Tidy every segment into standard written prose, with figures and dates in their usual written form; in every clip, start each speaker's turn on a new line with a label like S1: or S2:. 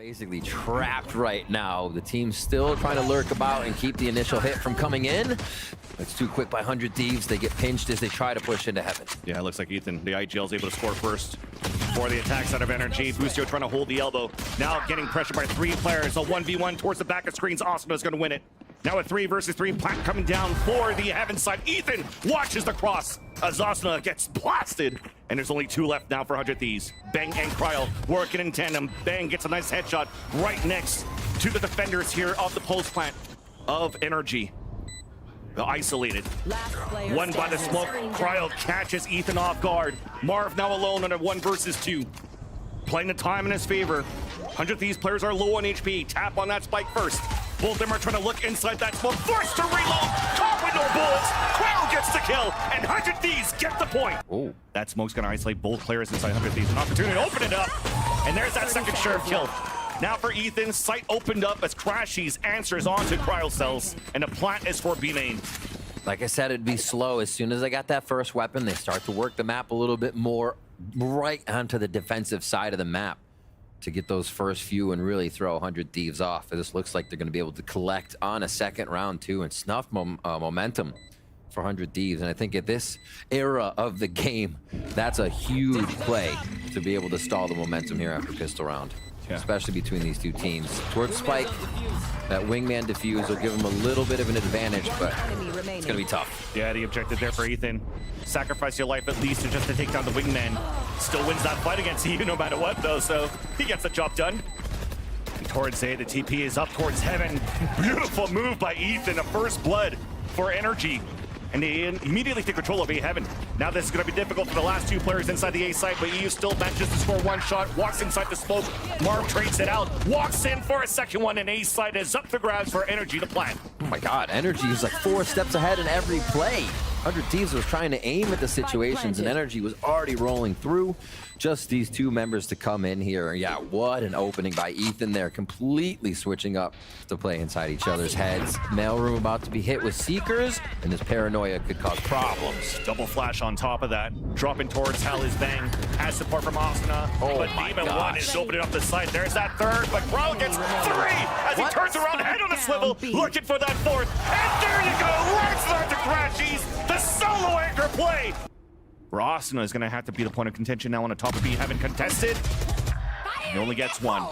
S1: Basically trapped right now. The team's still trying to lurk about and keep the initial hit from coming in. It's too quick by 100 Thieves. They get pinched as they try to push into heaven.
S2: Yeah, it looks like Ethan, the IGL, is able to score first for the attacks out of NRG. Boostio trying to hold the elbow. Now getting pressure by 3 players. A 1v1 towards the back of screens. Asuna is going to win it. Now a 3 versus 3 plant coming down for the heaven side. Ethan watches the cross as Asuna gets blasted. And there's only 2 left now for 100 Thieves. Bang and Cryo working in tandem. Bang gets a nice headshot right next to the defenders here of the post plant of NRG. Isolated. One by the smoke. Cryo catches Ethan off guard. Marv now alone on a 1 versus 2. Playing the time in his favor. 100 Thieves players are low on HP. Tap on that spike first. Both of them are trying to look inside that smoke. Forced to reload. Caught with no bullets. Cryo gets the kill. And 100 Thieves get the point.
S1: Oh,
S2: that smoke's going to isolate both players inside 100 Thieves. An opportunity to open it up. And there's that second sheriff kill. Now for Ethan, sight opened up as Crashies answers onto Cryo cells. And the plant is for B main.
S1: like I said, it'd be slow. As soon as they got that first weapon, they start to work the map a little bit more right onto the defensive side of the map to get those first few and really throw 100 Thieves off. This looks like they're going to be able to collect on a second round too and snuff momentum for 100 Thieves. And I think at this era of the game, that's a huge play to be able to stall the momentum here after pistol round. Yeah. Especially between these two teams. Towards Spike, that wingman defuse will give him a little bit of an advantage, but it's going to be tough.
S2: Yeah, the objective there for Ethan. Sacrifice your life at least just to take down the wingman. Still wins that fight against you no matter what, though, so he gets the job done. And towards A, the TP is up towards heaven. Beautiful move by Ethan, a first blood for NRG. And they immediately take control of A Heaven. Now this is going to be difficult for the last 2 players inside the A site, but EU still manages to score 1 shot, walks inside the smoke. Marv trades it out, walks in for a second one, and A site is up for grabs for NRG to plant.
S1: Oh my god, NRG is like 4 steps ahead in every play. 100 Thieves was trying to aim at the situations, and NRG was already rolling through. Just these 2 members to come in here. Yeah, what an opening by Ethan there, completely switching up to play inside each other's heads. Mailroom about to be hit with Seekers, and this paranoia could cause problems.
S2: Double flash on top of that. Dropping towards Hell is Bang. Has support from Asuna, but Demon 1 is opening up the site. There's that third, but Crowd gets 3 as he turns around, head on a swivel, looking for that 4th. And there you go, right start to Crashies, the solo anchor play. Asuna is going to have to be the point of contention now on the top of B. Heaven contested. He only gets 1.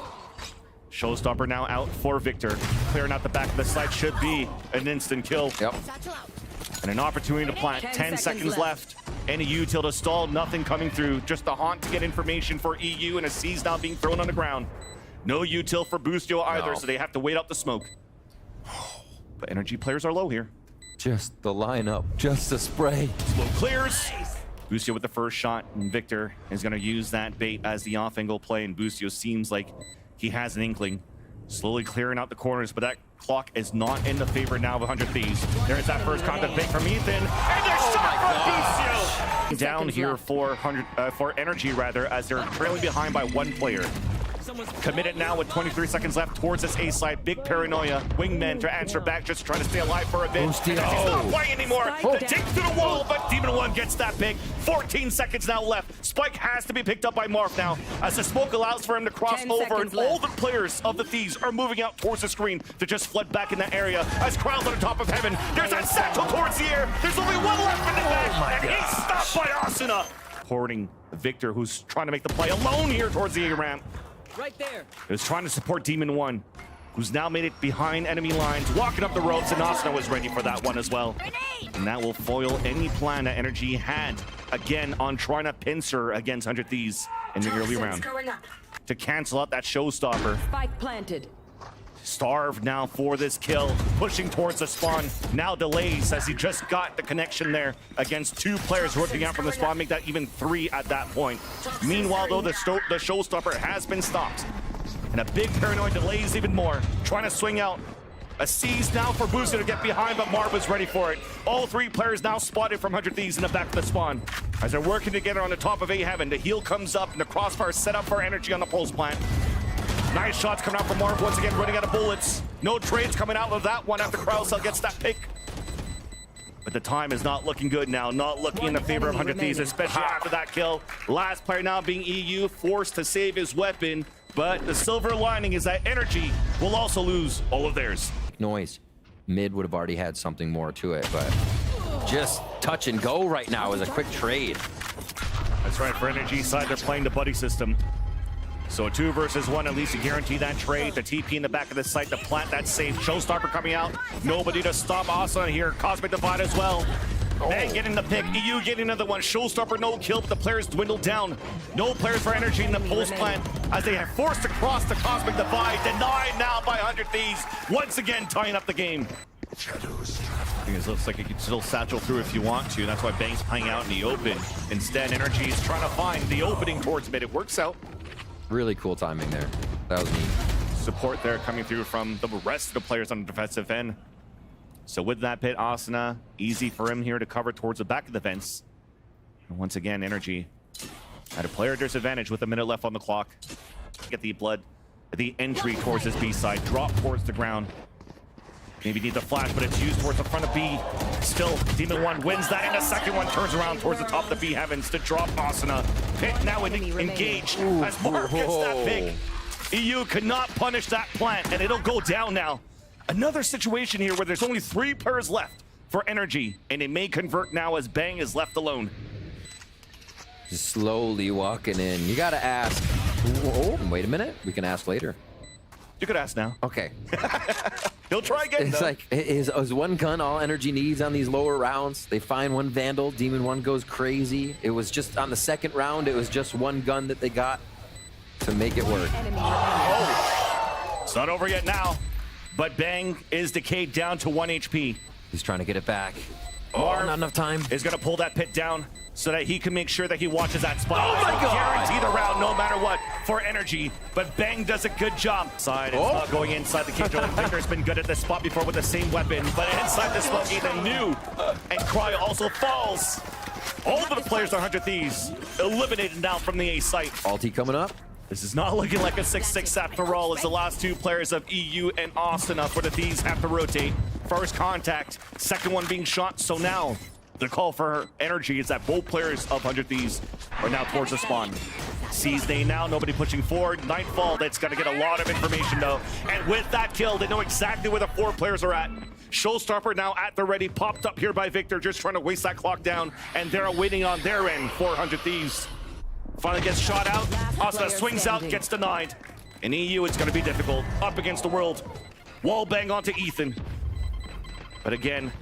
S2: Showstopper now out for Victor. Clearing out the back of the site should be an instant kill.
S1: Yep.
S2: And an opportunity to plant. 10 seconds left. And a util to stall. Nothing coming through. Just the haunt to get information for EU, and a C's now being thrown on the ground. No util for Boostio either, so they have to wait out the smoke. But NRG players are low here.
S1: Just the lineup, just the spray.
S2: Smoke clears. Boostio with the first shot, and Victor is going to use that bait as the off-angle play, and Boostio seems like he has an inkling. Slowly clearing out the corners, but that clock is not in the favor now of 100 Thieves. There's that first contact bait from Ethan, and there's shot from Boostio! Down here for NRG, rather, as they're trailing behind by 1 player. Committed now with 23 seconds left towards this A side. Big paranoia. Wingmen to answer back, just trying to stay alive for a bit. And he's not playing anymore. The dig to the wall, but Demon 1 gets that big. 14 seconds now left. Spike has to be picked up by Marv now, as the smoke allows for him to cross over, and all the players of the Thieves are moving out towards the screen to just flood back in that area. As Crowd's on the top of heaven, there's that satchel towards the air. There's only 1 left in the back, and he's stopped by Asuna. Hoarding Victor, who's trying to make the play alone here towards the A ramp.
S3: Right there.
S2: Is trying to support Demon 1, who's now made it behind enemy lines, walking up the ropes, and Asuna was ready for that one as well. And that will foil any plan that NRG had, again, on trying to pincer against 100 Thieves in the early round. To cancel out that showstopper.
S3: Spike planted.
S2: Starved now for this kill, pushing towards the spawn. Now delays as he just got the connection there against 2 players working out from the spawn, make that even 3 at that point. Meanwhile, though, the showstopper has been stopped. And a big paranoid delays even more, trying to swing out. A seize now for Boostio to get behind, but Marv is ready for it. All 3 players now spotted from 100 Thieves in the back of the spawn. As they're working together on the top of A Heaven, the heal comes up and the crossbar set up for NRG on the pulse plant. Nice shots coming out from Marv, once again running out of bullets. No trades coming out of that one after Kraussel gets that pick. But the time is not looking good now, not looking in the favor of 100 Thieves, especially after that kill. Last player now being EU, forced to save his weapon. but the silver lining is that NRG will also lose all of theirs.
S1: Noise. Mid would have already had something more to it, but just touch and go right now is a quick trade.
S2: That's right, for NRG side, they're playing the buddy system. So a 2 versus 1, at least to guarantee that trade. The TP in the back of the site to plant that safe. Showstopper coming out. Nobody to stop Asa here. Cosmic Divide as well. Bang getting the pick. EU getting another one. Showstopper no kill, but the players dwindled down. No players for NRG in the post plant as they are forced to cross the Cosmic Divide. Denied now by 100 Thieves. Once again tying up the game. It looks like you can still satchel through if you want to. That's why Bang's playing out in the open. Instead, NRG is trying to find the opening towards mid. It works out.
S1: Really cool timing there. That was neat.
S2: Support there coming through from the rest of the players on the defensive end. So with that pit, Asuna, easy for him here to cover towards the back of the fence. And once again, NRG at a player disadvantage with a minute left on the clock. Get the blood, the entry towards his B side, drop towards the ground. Maybe needs a flash, but it's used towards the front of B. Still, Demon 1 wins that, and the second one turns around towards the top of the B heavens to drop Asuna. Pit now engaged as Mark gets that pick. EU could not punish that plant, and it'll go down now. Another situation here where there's only 3 players left for NRG, and it may convert now as Bang is left alone.
S1: Just slowly walking in. You gotta ask. Oh, wait a minute. We can ask later.
S2: You could ask now.
S1: Okay.
S2: He'll try again.
S1: It's
S2: though.
S1: like, is one gun all NRG needs on these lower rounds? They find one Vandal, Demon 1 goes crazy. It was just on the second round, it was just one gun that they got to make it work.
S2: Oh, it's not over yet now, but Bang is decayed down to 1 HP.
S1: He's trying to get it back.
S2: Marv
S1: not enough time.
S2: Is going to pull that pit down so that he can make sure that he watches that spot.
S1: Oh my God!
S2: Guarantee the round no matter what for NRG, but Bang does a good job. Side, it's not going inside the cage. Victor's been good at this spot before with the same weapon, but inside the smoke, Ethan new, and Cryo also falls. All of the players on 100 Thieves eliminated now from the A site.
S1: Ulti coming up.
S2: This is not looking like a 6-6 after all, as the last 2 players of EU and Asuna for the Thieves have to rotate. First contact, second one being shot, so now the call for NRG is that both players of 100 Thieves are now towards the spawn. Sees they now, nobody pushing forward. Nightfall, that's going to get a lot of information though. And with that kill, they know exactly where the 4 players are at. Showstopper now at the ready, popped up here by Victor, just trying to waste that clock down. And they're waiting on their end, 400 Thieves. Finally gets shot out. Asuna swings out, gets denied. In EU, it's going to be difficult. Up against the world. Wall bang onto Ethan. But again,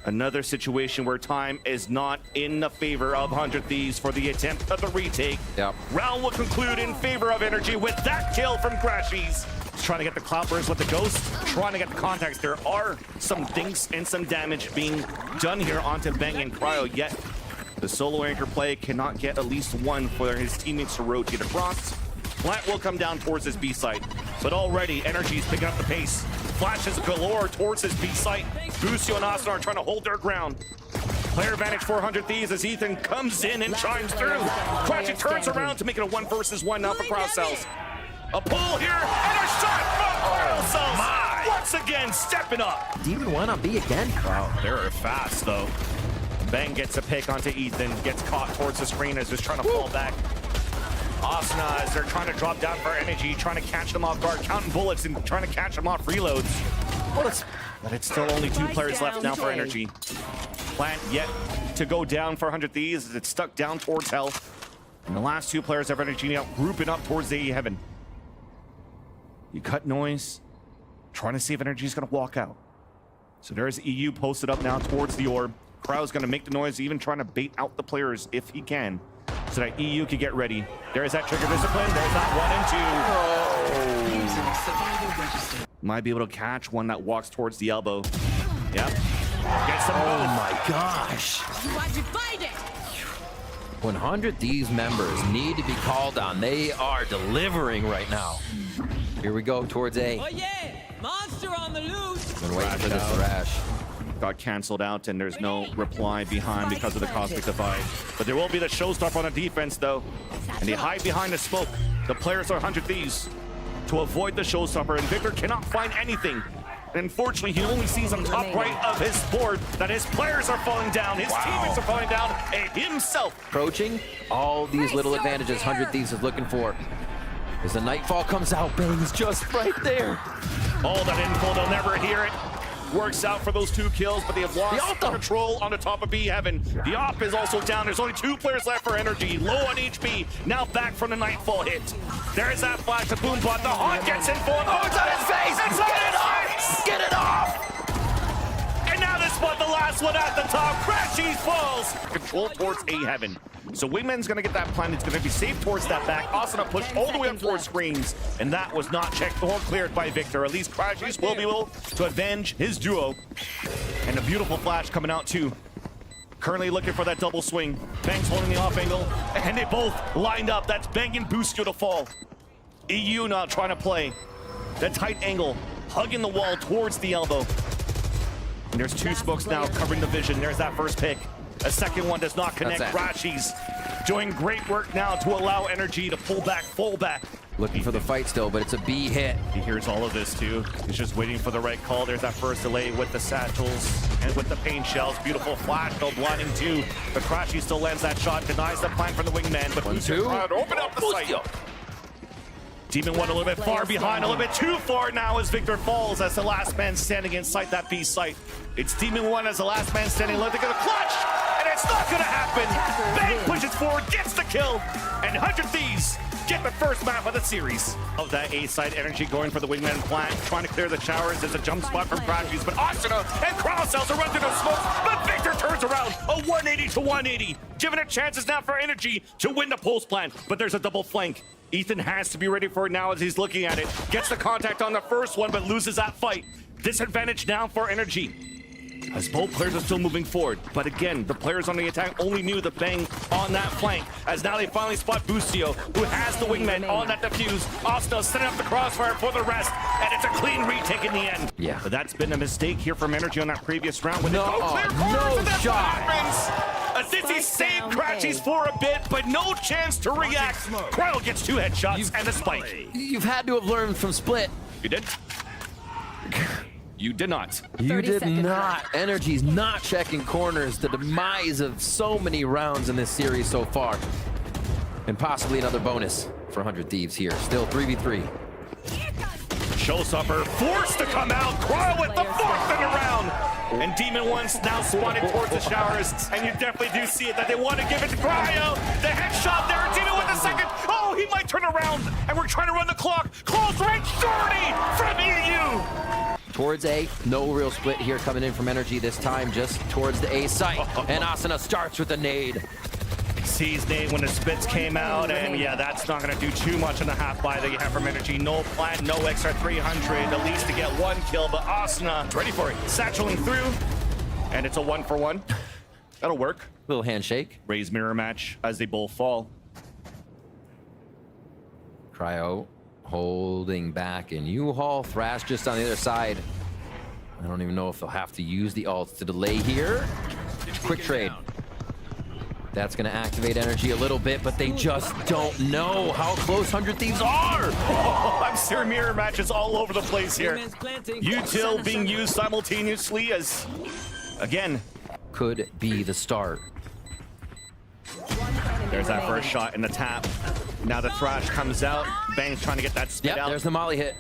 S2: another situation where time is not in the favor of 100 Thieves for the attempt of the retake.
S1: Yep.
S2: Round will conclude in favor of NRG with that kill from Crashies. He's trying to get the cloud burst with the ghost, trying to get the contacts. There are some dinks and some damage being done here onto Bang and Cryo, yet the solo anchor play cannot get at least one for his teammates to rotate across. Plant will come down towards his B site, but already NRG is picking up the pace. Flashes galore towards his B site. Busio and Asuna are trying to hold their ground. Player advantage 400 Thieves as Ethan comes in and chimes through. Cratchit turns around to make it a 1 versus 1 now for Crowd Cells. A pull here and a shot from Crowd Cells. Once again, stepping up.
S1: Demon 1 on B again.
S2: Wow, they're fast though. Bang gets a pick onto Ethan, gets caught towards the screen as he's trying to fall back. Asuna, as they're trying to drop down for energy, trying to catch them off guard, counting bullets and trying to catch them off reloads. But it's still only 2 players left now for energy. Plant yet to go down for 100 Thieves as it's stuck down towards hell. And the last 2 players of energy now grouping up towards the heaven. You cut noise, trying to see if energy is going to walk out. So there's EU posted up now towards the orb. Crow's going to make the noise, even trying to bait out the players if he can, so that EU can get ready. There's that trigger discipline. There's that 1 and 2. Oh. Might be able to catch one that walks towards the elbow. Yep. Gets some.
S1: Oh my gosh. 100 Thieves members need to be called on. They are delivering right now. Here we go towards A.
S3: Oh yeah, monster on the loose.
S1: Been waiting for this thrash.
S2: Got canceled out, and there's no reply behind because of the Cosmic Divide. But there will be the showstopper on the defense, though. And they hide behind the smoke. The players are 100 Thieves to avoid the showstopper, and Victor cannot find anything. And unfortunately, he only sees on top right of his board that his players are falling down, his teammates are falling down, and himself.
S1: Approaching all these little advantages 100 Thieves is looking for. As the nightfall comes out, Bang's just right there.
S2: All that info, they'll never hear it. Works out for those 2 kills, but they have lost control on the top of B Heaven. The op is also down. There's only 2 players left for NRG. Low on HP, now back from the nightfall hit. There's that flash to Boombot. The Hawk gets info. Oh, it's on his face! It's on his face!
S1: Get it off!
S2: And now this one, the last one at the top. Crashies falls. Control towards A Heaven. So Wingman's gonna get that plan. It's gonna be safe towards that back. Asuna pushed all the way up 4 screens, and that was not checked or cleared by Victor. At least Crashies will be able to avenge his duo. And a beautiful flash coming out too. Currently looking for that double swing. Bang's holding the off angle, and they both lined up. That's Bang and Boostio to fall. EU now trying to play the tight angle, hugging the wall towards the elbow. And there's 2 smokes now covering the vision. There's that first pick. A second one does not connect. Rashi's doing great work now to allow NRG to pull back, fall back.
S1: Looking for the fight still, but it's a B hit.
S2: He hears all of this too. He's just waiting for the right call. There's that first delay with the satchels and with the pain shells. Beautiful flash, though, blinding too. But Crashy still lands that shot, denies the plan from the wingman. But
S1: 1-2.
S2: Open up the sight. Demon 1 a little bit far behind, a little bit too far now as Victor falls as the last man standing inside that B site. It's Demon 1 as the last man standing. They're gonna clutch, and it's not gonna happen. Bang pushes forward, gets the kill, and 100 Thieves get the first map of the series. Of that A side, NRG going for the wingman plant, trying to clear the showers. There's a jump spot from Crashies, but Asuna and Crowcells are running through the smoke, but Victor turns around, a 180 to 180, giving it chances now for NRG to win the pulse plant, but there's a double flank. Ethan has to be ready for it now as he's looking at it. Gets the contact on the first one, but loses that fight. Disadvantage now for NRG, as both players are still moving forward. But again, the players on the attack only knew the Bang on that flank, as now they finally spot Boostio, who has the wingman on that defuse. Asuna setting up the crossfire for the rest, and it's a clean retake in the end.
S1: Yeah.
S2: But that's been a mistake here from NRG on that previous round. When
S1: No,
S2: clear corners,
S1: no
S2: and that's
S1: shot.
S2: what happens. Dizzy saved Crashies for a bit, but no chance to react. Cryo gets 2 headshots and a spike.
S1: You've had to have learned from Split.
S2: You did? You did not.
S1: You did not. NRG's not checking corners. The demise of so many rounds in this series so far. And possibly another bonus for 100 Thieves here. Still 3v3.
S2: Showstopper forced to come out. Cryo with the 4th in the round. And Demon 1's now spawning towards the showers. And you definitely do see it that they want to give it to Cryo. The headshot there. Demon with the second. Oh, he might turn around. And we're trying to run the clock. Close range 30 from EU.
S1: Towards A, no real split here coming in from NRG this time, just towards the A site. And Asuna starts with a nade.
S2: Sees nade when the spits came out, and yeah, that's not going to do too much in the half buy that you have from NRG. No plan, no extra 300, at least to get 1 kill, but Asuna ready for it. Satcheling through, and it's a 1-for-1. That'll work.
S1: Little handshake.
S2: Raise mirror match as they both fall.
S1: Cryo holding back, and U-Haul Thrash just on the other side. I don't even know if they'll have to use the ults to delay here. Quick trade. That's going to activate NRG a little bit, but they just don't know how close 100 Thieves are.
S2: Oh, I'm seeing mirror matches all over the place here. Util being used simultaneously as, again,
S1: could be the start.
S2: There's that first shot in the tap. Now the Thrash comes out. Bang's trying to get that spit out.
S1: There's the molly hit.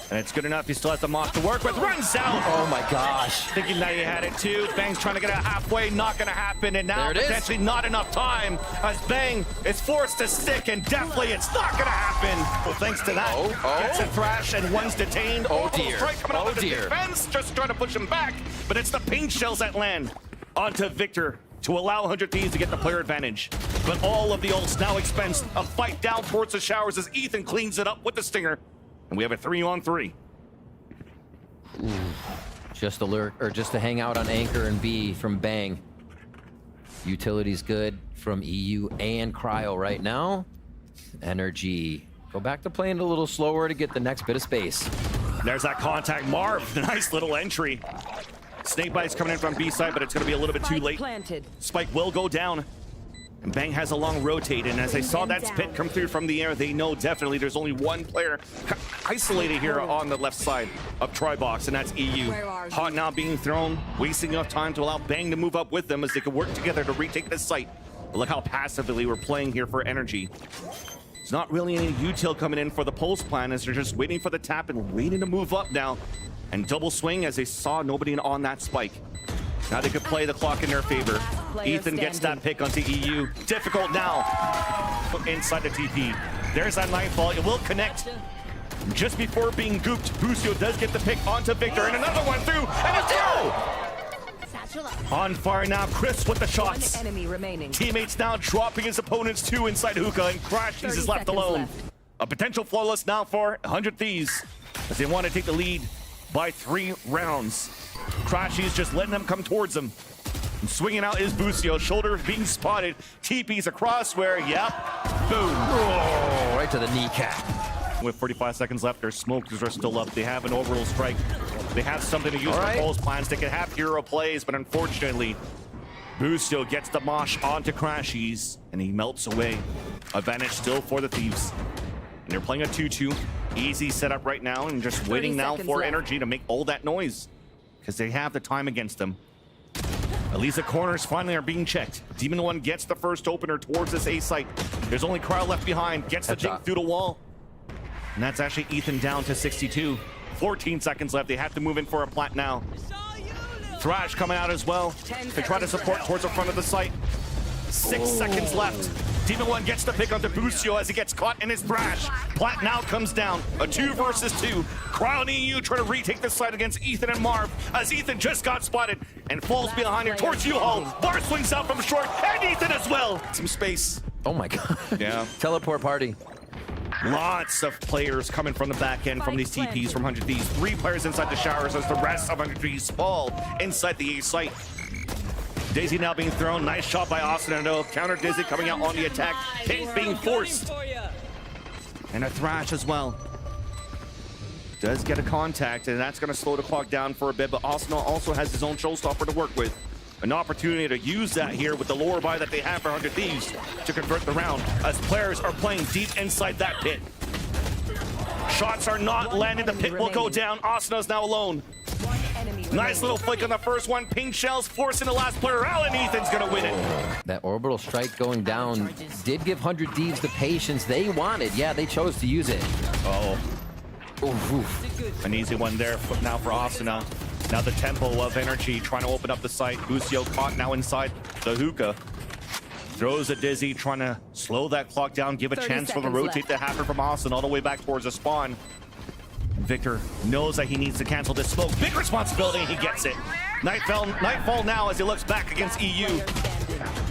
S2: And it's good enough. He still has the Moth to work with. Runs out.
S1: Oh my gosh.
S2: Thinking that he had it too. Bang's trying to get it halfway. Not going to happen. And now potentially not enough time as Bang is forced to stick. And definitely it's not going to happen. Well, thanks to that. Gets a Thrash and 1's detained.
S1: Oh dear.
S2: Coming out of the defense. Just trying to push him back. But it's the paint shells that land onto Victor to allow 100 Thieves to get the player advantage. But all of the ults now expensed. A fight down towards the showers as Ethan cleans it up with the stinger. And we have a 3-on-3.
S1: Just to lurk, or just to hang out on Anchor and B from Bang. Utility's good from EU and Cryo right now. NRG go back to playing a little slower to get the next bit of space.
S2: There's that contact. Marv, nice little entry. Snakebite's coming in from B side, but it's going to be a little bit too late. Spike will go down. And Bang has a long rotate, and as they saw that spit come through from the air, they know definitely there's only 1 player isolated here on the left side of Tribox, and that's EU. Hot now being thrown, wasting enough time to allow Bang to move up with them as they can work together to retake this site. But look how passively we're playing here for NRG. There's not really any util coming in for the pulse plan as they're just waiting for the tap and waiting to move up now. And double swing as they saw nobody on that spike. Now they could play the clock in their favor. Ethan gets that pick onto EU. Difficult now. Inside the TP. There's that nightfall. It will connect. Just before being gooped, Busio does get the pick onto Victor. And another one through. And a throw! On fire now. Chris with the shots.
S4: One enemy remaining.
S2: Teammates now dropping his opponents two inside hookah. And Crashies is left alone. A potential flawless now for 100 Thieves as they want to take the lead by 3 rounds. Crashies just letting them come towards him. And swinging out is Busio. Shoulder being spotted. TP's across where, yep, boom.
S1: Oh, right to the kneecap.
S2: With 45 seconds left, their smokers are still up. They have an orbital strike. They have something to use for pulse plans. They can have hero plays, but unfortunately, Busio gets the mosh onto Crashies, and he melts away. Advantage still for the Thieves. And they're playing a 2-2. Easy setup right now, and just waiting now for NRG to make all that noise. Because they have the time against them. At least the corners finally are being checked. Demon One gets the first opener towards this A site. There's only Cryo left behind. Gets the jump through the wall. And that's actually Ethan down to 62. 14 seconds left. They have to move in for a plant now. Thrash coming out as well. They try to support towards the front of the site. 6 seconds left. Demon One gets the pick onto Busio as he gets caught in his thrash. Plat now comes down. A 2 versus 2. Cryo and EU try to retake the site against Ethan and Marv as Ethan just got spotted and falls behind here towards U-Haul. Bar swings out from short and Ethan as well. Some space.
S1: Oh my god.
S2: Yeah.
S1: Teleport party.
S2: Lots of players coming from the back end from these TPs from 100 Thieves. 3 players inside the showers as the rest of 100 Thieves fall inside the A site. Daisy now being thrown. Nice shot by Austin. Counter Dizzy coming out on the attack. Pink being forced. And a thrash as well. Does get a contact, and that's going to slow the clock down for a bit. But Austin also has his own showstopper to work with. An opportunity to use that here with the lower buy that they have for 100 Thieves to convert the round as players are playing deep inside that pit. Shots are not landing. The pit will go down. Asana's now alone. Nice little flick on the first one. Pink shells forcing the last player out, and Ethan's gonna win it.
S1: That orbital strike going down did give 100 Thieves the patience they wanted. Yeah, they chose to use it.
S2: Oh.
S1: Oof, oof.
S2: An easy one there now for Asana. Now the tempo of energy trying to open up the site. Busio caught now inside the hookah. Throws a Dizzy, trying to slow that clock down, give a chance for the rotate to happen from Austin all the way back towards the spawn. Victor knows that he needs to cancel this smoke. Big responsibility, he gets it. Nightfall now as he looks back against EU.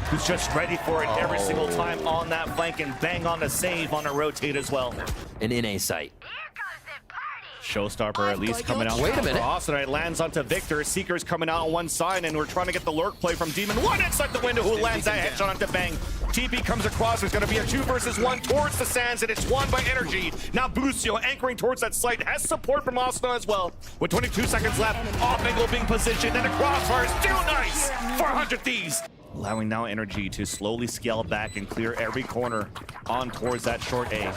S2: Who's just ready for it every single time on that flank and bang on the save on a rotate as well.
S1: An in A site.
S2: Showstopper at least coming out.
S1: Wait a minute.
S2: Austin, it lands onto Victor. Seeker's coming out on one side, and we're trying to get the lurk play from Demon One inside the window, who lands that headshot onto Bang. TP comes across. There's going to be a 2 versus 1 towards the sands, and it's won by NRG. Now Busio anchoring towards that site has support from Austin as well. With 22 seconds left, off angle being positioned, and the crossfire is still nice for 100 Thieves. Allowing now NRG to slowly scale back and clear every corner on towards that short A.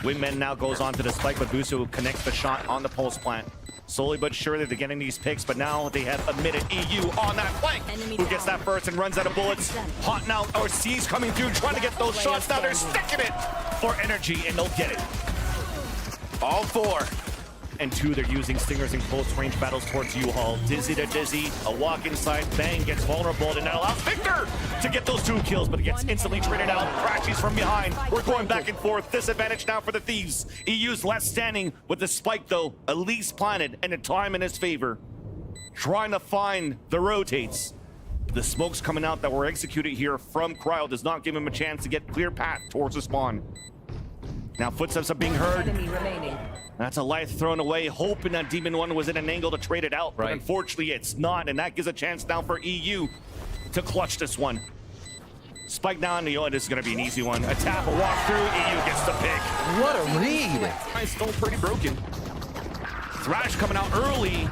S2: Wingman now goes on to the spike, but Busio connects the shot on the pulse plant. Slowly but surely they're getting these picks, but now they have admitted EU on that flank. Who gets that first and runs out of bullets? Hot now, or C's coming through, trying to get those shots. Now they're sticking it for NRG, and they'll get it. All 4. And 2, they're using Stingers in close range battles towards U-Haul. Dizzy to Dizzy, a walk inside, Bang gets vulnerable, and that allows Victor to get those 2 kills, but it gets instantly traded out. Crashies from behind. We're going back and forth. Disadvantage now for the Thieves. EU's left standing with the spike, though, at least planted, and a time in his favor. Trying to find the rotates. The smokes coming out that were executed here from Cryo does not give him a chance to get clear path towards the spawn. Now footsteps are being heard. That's a life thrown away, hoping that Demon One was in an angle to trade it out. But unfortunately, it's not, and that gives a chance now for EU to clutch this one. Spike down, and this is going to be an easy one. A tap, a walk through, EU gets the pick.
S1: What a read!
S2: It's still pretty broken. Thrash coming out early.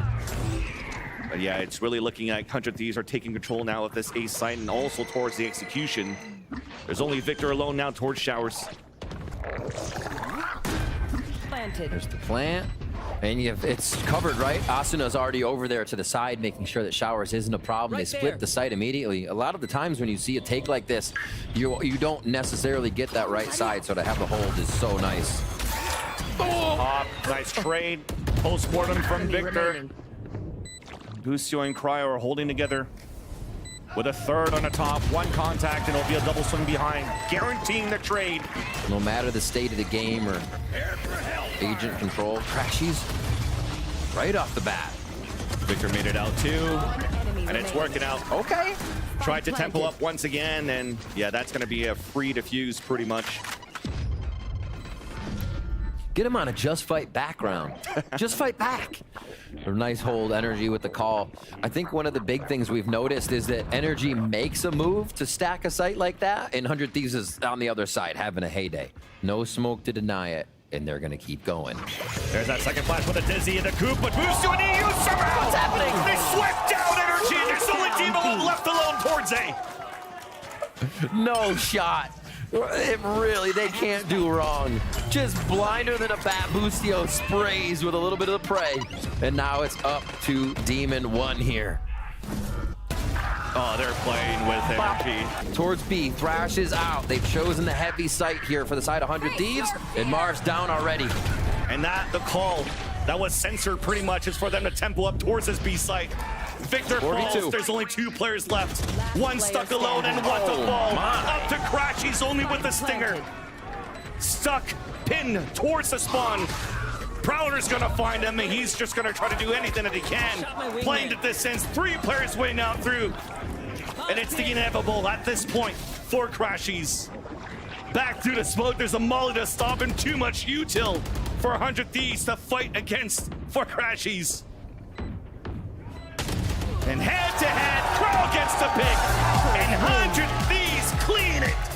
S2: But yeah, it's really looking like 100 Thieves are taking control now of this ace site and also towards the execution. There's only Victor alone now towards showers.
S1: There's the plant. And it's covered, right? Asuna's already over there to the side, making sure that Showers isn't a problem.
S3: Right
S1: they split
S3: there.
S1: the site immediately. A lot of the times when you see a take like this, you don't necessarily get that right side, so to have the hold is so nice.
S2: Nice trade. Post-mortem from
S4: Enemy
S2: Victor.
S4: remaining.
S2: Busio and Cryo are holding together with a third on the top. One contact, and it'll be a double swing behind, guaranteeing the trade.
S1: No matter the state of the game or agent control, Crashies right off the bat.
S2: Victor made it out too, and it's working out.
S1: Okay.
S2: Tried to tempo up once again, and yeah, that's going to be a free defuse pretty much.
S1: Get him on a just fight background. Just fight back. A nice hold, NRG with the call. I think one of the big things we've noticed is that NRG makes a move to stack a site like that, and 100 Thieves is on the other side having a heyday. No smoke to deny it, and they're going to keep going.
S2: There's that second flash with a Dizzy in the coop, but Busio and EU somehow!
S1: What's happening?
S2: They swept down NRG, and there's only team left alone towards A.
S1: No shot. They can't do wrong. Just blinder than a bat. Busio sprays with a little bit of the prey. And now it's up to Demon 1 here.
S2: Oh, they're playing with energy.
S1: Towards B, Thrash is out. They've chosen the heavy site here for the side of 100 Thieves. And Marv's down already.
S2: And the call that was censored pretty much is for them to tempo up towards this B site. Victor
S1: 42.
S2: falls, there's only 2 players left. One stuck alone, and what the ball. Up to Crash, he's only with the stinger. Stuck, pinned towards the spawn. Prowler's gonna find him, and he's just gonna try to do anything that he can. Playing the distance, 3 players waiting out through. And it's the inevitable at this point for Crashies. Back through the smoke, there's a molly to stop him. Too much util for 100 Thieves to fight against for Crashies. And head-to-head, Crow gets the pick, and 100 Thieves clean it.